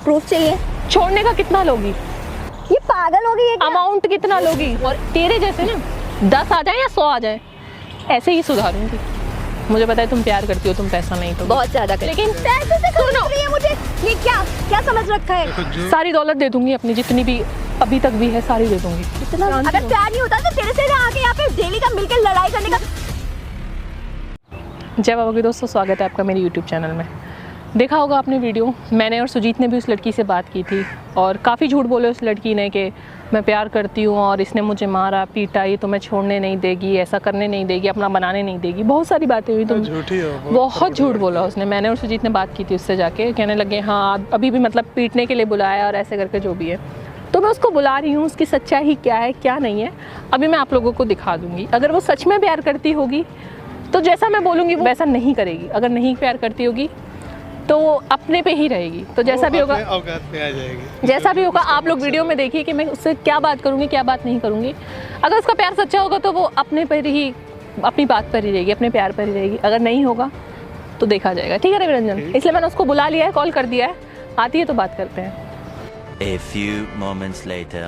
Proof चाहिए। छोड़ने का कितना लोगी? ये पागल हो गई है क्या? अमाउंट कितना लोगी? और तेरे जैसे ना 10 आ जाए या 100 आ जाए, ऐसे ही सुधारूंगी। मुझे पता है तुम प्यार करती हो, तुम पैसा नहीं तो बहुत ज्यादा कर। लेकिन पैसे से सुनो रही है मुझे। ये क्या समझ रखा है? सारी दौलत दे दूंगी अपनी, जितनी भी अभी तक भी है सारी दे दूंगी। इतना अगर प्यार नहीं होता तो तेरे से आके यहाँ पे डेली का मिलकर लड़ाई करने का। जय बाबा की दोस्तों, स्वागत है आपका मेरे YouTube चैनल में। देखा होगा आपने वीडियो, मैंने और सुजीत ने भी उस लड़की से बात की थी और काफ़ी झूठ बोले उस लड़की ने कि मैं प्यार करती हूँ और इसने मुझे मारा पीटा, ये तुम्हें छोड़ने नहीं देगी, ऐसा करने नहीं देगी, अपना बनाने नहीं देगी, बहुत सारी बातें हुई। तुम झूठी हो, बहुत झूठ बोला उसने। मैंने और सुजीत ने बात की थी उससे जाके, कहने लगे हाँ अभी भी मतलब पीटने के लिए बुलाया और ऐसे करके जो भी है। तो मैं उसको बुला रही हूँ, उसकी सच्चाई क्या है क्या नहीं है अभी मैं आप लोगों को दिखा दूँगी। अगर वो सच में प्यार करती होगी तो जैसा मैं बोलूँगी वैसा नहीं करेगी, अगर नहीं प्यार करती होगी तो वो अपने पे ही रहेगी। तो जैसा भी होगा औकात पे आ जाएगी। जैसा भी होगा आप लोग वीडियो में देखिए कि मैं उससे क्या बात करूँगी क्या बात नहीं करूँगी। अगर उसका प्यार सच्चा होगा तो वो अपने पर ही, अपनी बात पर ही रहेगी, अपने प्यार पर ही रहेगी। अगर नहीं होगा तो देखा जाएगा। ठीक है रविरंजन, इसलिए मैंने उसको बुला लिया है, कॉल कर दिया है, आती है तो बात करते हैं। A few moments later.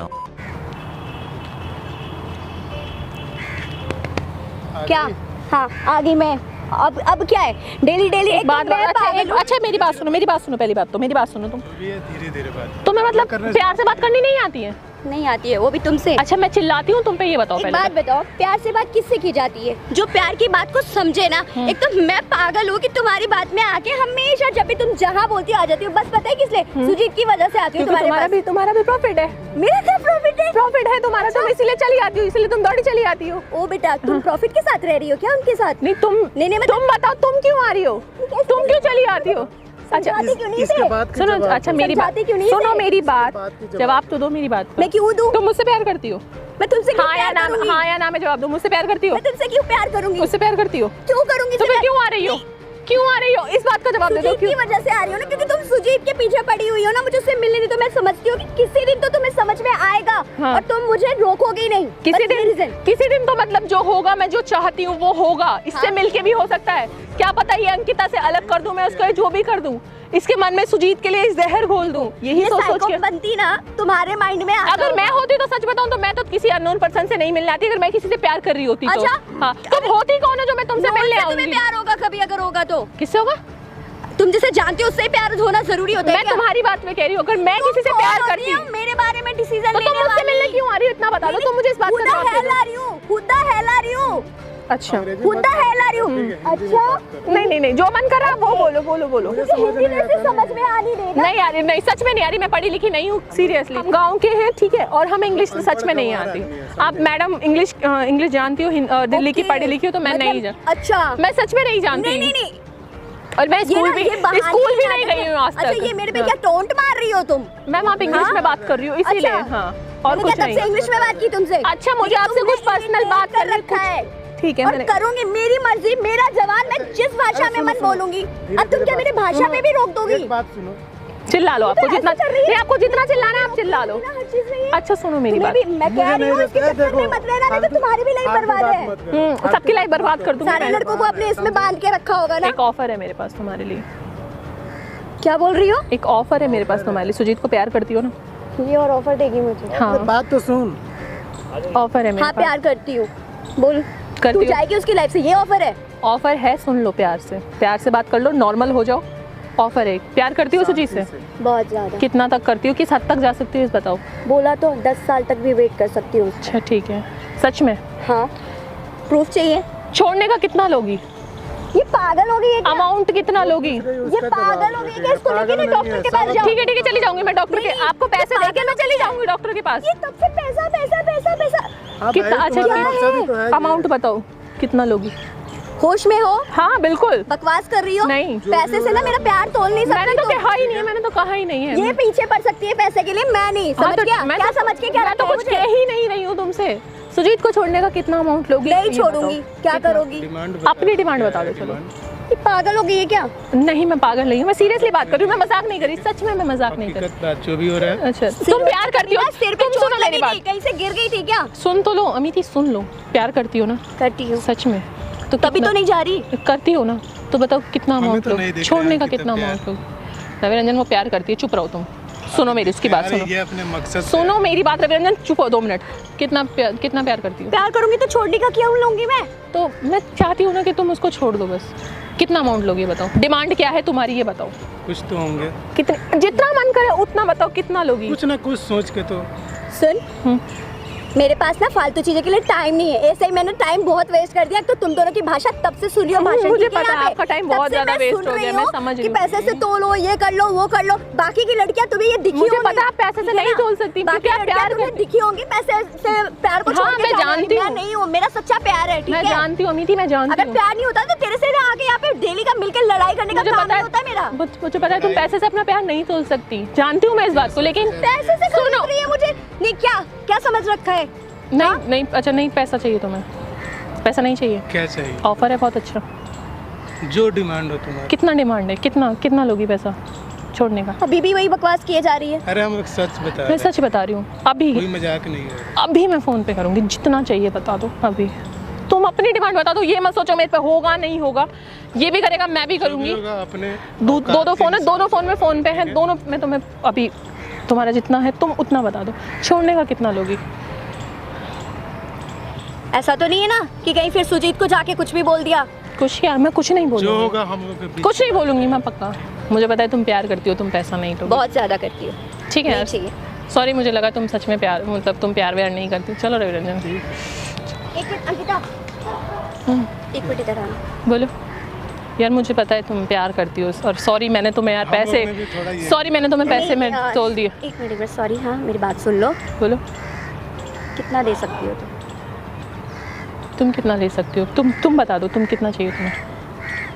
क्या? हाँ आ गई मैं। अब क्या है? डेली एक बात अच्छा मेरी बात सुनो पहली बात तो मेरी बात सुनो। तुम धीरे धीरे बात। तुम्हें मतलब प्यार से बात करनी नहीं आती है? नहीं आती है, वो भी तुमसे। अच्छा मैं चिल्लाती हूँ तुम पे, ये बताओ एक पहले। बात बताओ, प्यार से बात किससे की जाती है? जो प्यार की बात को समझे ना। एक तो मैं पागल हूँ कि तुम्हारी बात में आके हमेशा जब भी तुम जहाँ बोलती हो आ जाती हो। बस पता है किस लिए? सुजीत की वजह से आती हूँ तुम्हारा भी प्रॉफिट है। मेरा क्या प्रॉफिट है? प्रॉफिट है तुम्हारा, तुम इसीलिए चली आती हो, इसीलिए तुम दौड़ी चली आती हो। ओ बेटा, तुम प्रॉफिट के साथ रह रही हो क्या उनके साथ? नहीं तुम तुम बताओ तुम क्यों आ रही हो, तुम क्यों चली आती हो? अच्छा सुनो, अच्छा मेरी बात सुनो, मेरी बात जवाब तो दो मेरी बात। मैं क्यों दूं? तुम मुझसे प्यार करती हो? मैं तुमसे हाँ या ना में जवाब दो। मुझसे प्यार करती हो? मैं तुमसे क्यों प्यार करूंगी? मुझसे प्यार करती हो? क्यों करूंगी? तो क्यों आ रही हो? क्यों आ रही हो? इस बात का जवाब दे दो। क्यों? वजह से आ रही हो ना, क्योंकि तुम सुजीत के पीछे पड़ी हुई हो ना। मुझे उससे मिलने नहीं तो मैं समझती हूँ कि किसी दिन तो तुम्हें समझ में आएगा। हाँ। और तुम मुझे रोकोगी नहीं किसी दिन तो मतलब जो होगा, मैं जो चाहती हूँ वो होगा। इससे मिलके भी हो सकता है, क्या पता ये अंकिता से अलग कर दूं मैं उसको, जो भी कर दूं, इसके मन में सुजीत के लिए जहर घोल दूं। यही सोच के बनती ना तुम्हारे माइंड में। अगर मैं होती तो सच बताऊं तो मैं तो किसी अननोन पर्सन से नहीं मिलने आती। अगर मैं किसी से प्यार कर रही होती तो हाँ, तुम होती कौन है जो मैं तुमसे मिलने आऊंगी? तुम्हें प्यार होगा कभी, अगर होगा तो किससे होगा? तुम जिसे जानती हो उससे प्यार होना जरूरी होता है। मैं तुम्हारी बात में कह रही हूँ, अगर मैं किसी से प्यार करती हूँ मेरे बारे में डिसीजन तो तुम मुझसे मिलने क्यों आ रही हो? इतना बता दो, तुम मुझे इस बात का जवाब दे दो। खुदा हेला रही हूँ। अच्छा खुदा हेला रही हूँ। अच्छा नहीं जो मन कर रहा है वो बोलो। हिंदी में से समझ में आ नहीं रही। नहीं आ रही, नहीं सच में नहीं आ रही। मैं पढ़ी लिखी नहीं हूँ सीरियसली। हम गाँव के हैं ठीक है, और हम इंग्लिश सच में नहीं आती। आप मैडम इंग्लिश जानती हो, दिल्ली की पढ़ी लिखी हो, तो मैं नहीं जानती। अच्छा मैं सच में नहीं जानती। नहीं और मैं स्कूल भी नहीं गई हूँ आज तक। अच्छा ये मेरे पे क्या टोंट मार रही हो तुम? मैम आप इंग्लिश में बात कर रही हो इसीलिए। हाँ और कुछ नहीं। इंग्लिश में बात की तुमसे? अच्छा मुझे आपसे कुछ पर्सनल बात कर रखा है। ठीक है मैंने करूंगी, मेरी मर्जी, मेरा जवान। मैं जिस भाषा में मन बोलूंगी। अब तुम क्या मेरी भाषा में भी रोक दोगी? बात सुनो, चिल्ला लो। आपको जितना चिल्लाना है आप चिल्ला लो। अच्छा सुनो मेरी बात, मैं कह रही हूँ इसके चक्कर में मत रहना, नहीं तो तुम्हारी भी लाइफ बर्बाद है। सबकी लाइफ बर्बाद कर दूंगी। सारे लड़कों को अपने इसमें बांध के रखा होगा ना। एक ऑफर है मेरे पास तुम्हारे लिए। क्या बोल रही हो? एक ऑफर है मेरे पास तुम्हारे लिए। सुजीत को प्यार करती हो ना? ये और ऑफर देगी मुझे? हाँ बात तो सुन। ऑफर है मेरे हाँ पास। प्यार करती हूँ, बोल। करती तू जाएगी उसकी लाइफ से, ये ऑफर है? ऑफर है, सुन लो। प्यार से बात कर लो, नॉर्मल हो जाओ। ऑफर है। प्यार करती हो सुजीत से? बहुत ज्यादा। कितना तक करती हो, किस हद तक जा सकती हो इस बताओ? बोला तो 10 साल तक भी वेट कर सकती हूँ। अच्छा ठीक है, सच में? हाँ प्रूफ चाहिए। छोड़ने का कितना लोगी? ये पागल हो गई है क्या? अमाउंट कितना लोगी? ये पागल हो गई है क्या? इसको लेके ना डॉक्टर के पास जाओ। ठीक है चली जाऊंगी मैं डॉक्टर के। आपको पैसे देके मैं चली जाऊंगी डॉक्टर के पास। ये तब से पैसा कितना? अच्छा क्या अमाउंट बताओ कितना लोगी? होश में हो? हाँ बिल्कुल। बकवास कर रही हो? नहीं। पैसे से ना मेरा प्यार तोल नहीं सकती। मैंने तो कहा ही नहीं है। ये पीछे पड़ सकती है पैसे के लिए, मैं नहीं। समझ गया? क्या समझ के क्या? मैं तो कुछ कह ही नहीं रही हूँ तुमसे। सुजीत को छोड़ने का कितना अमाउंट लोगी? नहीं छोड़ूंगी। क्या करोगी? अपनी डिमांड बता दो। चलो ये पागल हो गई है क्या? नहीं मैं पागल नहीं हूँ, मैं सीरियसली बात कर रही हूँ। मैं मजाक नहीं कर रही, सच में मैं मजाक नहीं कर रही। जो भी हो रहा है। अच्छा तुम प्यार करती हो? सिर पे तुम सुनो मेरी बात। कहीं से गिर गई थी क्या? सुन तो लो अमिति, सुन लो। प्यार करती हो ना? करती हूँ। सच में? तो तभी तो नहीं जा रही। करती हो ना? तो बताओ कितना अमाउंट तो लोग? छोड़ने का कितना अमाउंट लोग? रविरंजन वो प्यार करती है, चुप रहो तुम। सुनो मेरी उसकी बात अरे सुनो, ये अपने मकसद से- सुनो मेरी बात रवि रंजन, चुप हो 2 मिनट। कितना प्यार करती हो? प्यार करूंगी तो छोड़ने का क्यों लूंगी मैं? तो मैं चाहती हूँ ना कि तुम उसको छोड़ दो बस। कितना अमाउंट लोगे बताओ? डिमांड क्या है तुम्हारी ये बताओ। कुछ तो होंगे, कितने, जितना मन करे उतना बताओ, कितना लोगी? कुछ ना कुछ सोच के तो। सुन, मेरे पास ना फालतू चीजों के लिए टाइम नहीं है। ऐसे ही मैंने टाइम बहुत वेस्ट कर दिया। तो तुम दोनों की भाषा तब से सुन रही हो, भाषण मुझे ठीक है पता है, यहाँ पे। आपका टाइम तब बहुत से ज्यादा मैं वेस्ट सुन हो रही गया, मैं हूँ समझ रही कि हूँ। पैसे से तोलो, ये कर लो, वो कर लो। बाकी की लड़कियां तुम्हें ये दिखी मुझे होंगी। पता है आप पैसे से ठीक है नहीं ना? तोल सकती, बाकी क्योंकि आप लड़कियां प्यार तुम्हें करती- दिखी होंगी पैसे से प्यार को हाँ, छोड़ के मैं जाने जानती वाली। मैं हूँ। नहीं हूँ, मेरा सच्चा प्यार है, ठीक मैं है? जानती हूँ अमिति, मैं जानती अगर हूँ। प्यार नहीं होता तो तेरे से ना आके यहाँ पे डेली का मिलकर लड़ाई करने का मुझे काम पता नहीं है, होता है मेरा। मुझे पता है तुम पैसे से अपना प्यार नहीं तोल सकती, जानती हूँ मैं इस बात को, लेकिन पैसे से सुनो। खरीद रही है मुझे। नहीं, क्या क्या समझ रखा है? नहीं नहीं, अच्छा नहीं, पैसा चाहिए तुम्हें? पैसा नहीं चाहिए? क्या चाहिए? ऑफर है बहुत अच्छा। जो डिमांड हो तुम्हारी। कितना डिमांड है? कितना लोगी पैसा छोड़ने का? अभी भी वही बकवास किए जा रही है। अरे हम एक सच बता मैं रहे सच बता रही हूँ, अभी कोई मजाक नहीं है। अभी मैं फ़ोन पे करूँगी, जितना चाहिए बता दो अभी। तुम अपनी डिमांड बता दो, ये मत सोचो मेरे पे होगा नहीं होगा। ये भी करेगा, मैं भी करूँगी। होगा अपने दो औकात फ़ोन है, के दोनों फ़ोन में फ़ोन पे है, दोनों में तुम्हें अभी तुम्हारा जितना है तुम उतना बता दो। छोड़ने का कितना लोगी? ऐसा तो नहीं है ना कि कहीं फिर सुजीत को जाके कुछ भी बोल दिया? कुछ यार, मैं कुछ नहीं जो बोलूँगी, होगा हम लोग के बीच। कुछ नहीं बोलूँगी मैं पक्का। मुझे पता है तुम प्यार करती हो, तुम पैसा नहीं लोगी। बहुत ज्यादा करती हो। ठीक है नहीं यार, चाहिए। सॉरी, मुझे लगा तुम सच में प्यार, मतलब तुम प्यार व्यार नहीं करती। चलो रवि रंजन, एक मिनट अंकिता, एक मिनट इधर आना। बोलो। यार मुझे पता है तुम प्यार करती हो, और सॉरी मैंने तुम्हें यार हम लोग पैसे, में भी थोड़ा ये- सॉरी मैंने तुम्हें पैसे में नहीं, तोल दिए। एक मिनट सॉरी। हाँ, मेरी बात सुन लो। बोलो, कितना दे सकती हो तुम कितना ले सकती हो? तुम बता दो, तुम कितना चाहिए तुम्हें?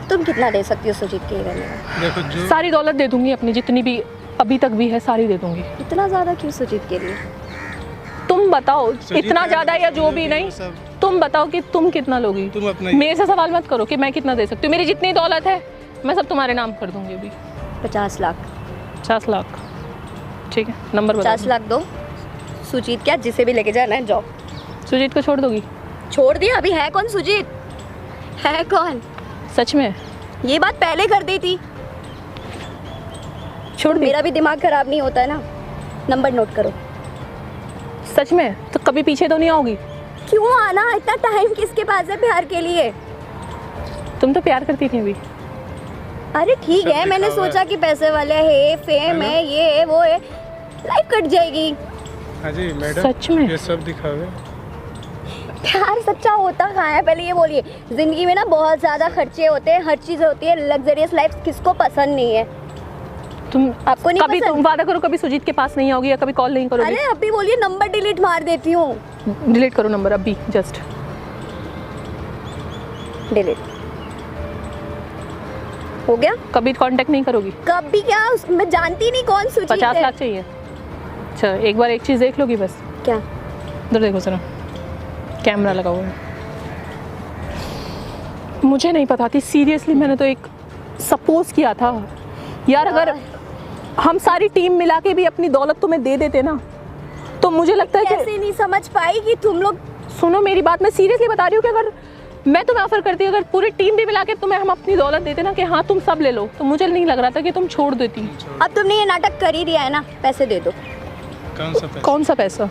तुम कितना दे सकती हो सुजीत के ये करने का? देखो जो सारी दौलत दे दूंगी अपनी, जितनी भी अभी तक भी है सारी दे दूंगी। इतना ज्यादा क्यों सुजीत के लिए? तुम बताओ, सुजीत इतना का ज़्यादा या जो भी सुजीत नहीं, वो सब- तुम बताओ कि तुम कितना लोगी। तुम अपना मेरे से सवाल मत करो कि मैं कितना दे सकती हूँ। मेरी जितनी दौलत है मैं सब तुम्हारे नाम कर दूंगी अभी। 50 लाख। 50 लाख, ठीक है, नंबर बता 50 लाख दो। सुजीत क्या, जिसे भी लेके जाना है जाओ। सुजीत को छोड़ दोगी? छोड़ दिया? अभी है कौन सुजीत? है कौन? सच में? ये बात पहले कर दी थी। छोड़ दी? मेरा भी दिमाग खराब नहीं होता है ना। नंबर नोट करो। सच में? तो कभी पीछे तो नहीं आओगी? क्यों आना? इतना टाइम किसके पास है प्यार के लिए? तुम तो प्यार करती थी अभी। अरे ठीक सब है, मैंने दिखावा है। सोचा कि पैसे वाले है, फेम है, ये है, वो है, लाइफ कट जाएगी। हाँ जी मैडम, सच में? ये सब दिखावे। प्यार सच्चा होता कहाँ है? पहले ये बोलिए। जिंदगी में ना बहुत ज्यादा खर्चे होते हैं, हर चीज होती है, लग्जरियस लाइफ किसको पसंद नहीं है? तुम आपको नहीं कभी पसंद? तुम वादा करो कभी सुजीत के पास नहीं आओगी या कभी कॉल नहीं करोगी। अरे अभी बोलिए, नंबर डिलीट मार देती हूँ। डिलीट करो नंबर अभी, जस्ट डिलीट हो गया। कभी कांटेक्ट नहीं करोगी। कभी क्या? मैं जानती नहीं कौन सुजीत 50 है। लाख चाहिए? अच्छा, एक बार एक चीज़ देख लोगी बस। क्या? इधर देखो जरा, कैमरा लगा हुआ है। मुझे नहीं पता थी सीरियसली, मैंने तो एक सपोज किया था यार, अगर हम सारी टीम मिला के भी अपनी दौलत तुम्हें दे देते ना, तो मुझे लगता है कि कैसे नहीं समझ पाई कि तुम लोग। सुनो मेरी बात, मैं सीरियसली बता रही हूँ कि अगर मैं तुम्हें ऑफर करती, अगर पूरी टीम भी मिला के तुम्हें हम अपनी दौलत देते ना कि हाँ तुम सब ले लो, तो मुझे नहीं लग रहा था कि तुम छोड़ देती। अब तुमने ये नाटक कर ही दिया है ना, पैसे दे दो। कौन सा पैसा? कौन सा पैसा?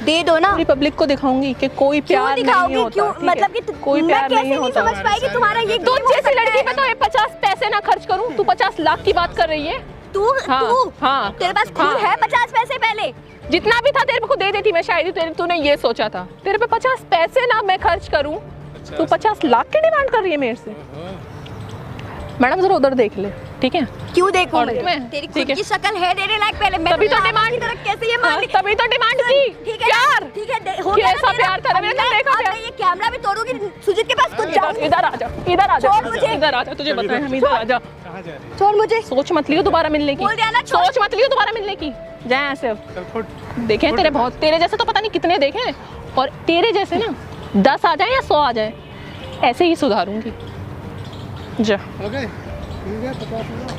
दे दो ना। पूरी पब्लिक को दिखाऊंगी कि कोई क्यों प्यार नहीं दिखाओगी? होता। क्यों? ठीक है? मतलब कि कोई मैं प्यार कैसे नहीं नहीं होता। समझ पाई कि तुम्हारा ये तो गेम हो जैसी सकता लड़की है? पे तो ये 50 पैसे ना खर्च करूं, तू 50 लाख की बात कर रही है। तू हाँ, तू हाँ, तेरे पास खून हाँ। है 50 पैसे? पहले जितना भी था तेरे को दे देती मैं, शायद तूने ये सोचा था। तेरे पे 50 पैसे ना मैं खर्च करूं, तू 50 लाख की डिमांड कर रही है मेरे से। मैडम जरा उधर देख ले, ठीक है? क्यों देखूं और मैं? मैं? तेरी ठीक खुद है। की शक्ल है देने लायक? पहले मैं तभी तो तुम्हें डिमांड की तरह कैसे ये मान ली? तभी तो डिमांड की। ठीक है प्यार, ना? ठीक है, हो गया ना कैसा तेरा? प्यार था? अब मैंने तो देखा अब प्यार। मैं ये कैमरा भी तोड़ूंगी, सुजीत के पास खुद जाऊंगी। इधर आ जा, इधर आ जा, छोड़ मुझे। इधर आ जा, तुझे बताएं हम, इधर आ जा। कहाँ जा रही है? छोड़ मुझे। सोच मत लियो दोबारा मिलने की। बोल दिया ना, छोड़। सोच मत लियो दोबारा मिलने की। जाए ऐसे अब। चल फुट। देखे तेरे बहुत, तेरे जैसे तो पता नहीं कितने देखे, और तेरे जैसे ना 10 आ जाए या 100 आ जाए, ऐसे ही सुधारूंगी। जा। हो गए? ठीक है, 50 लाख।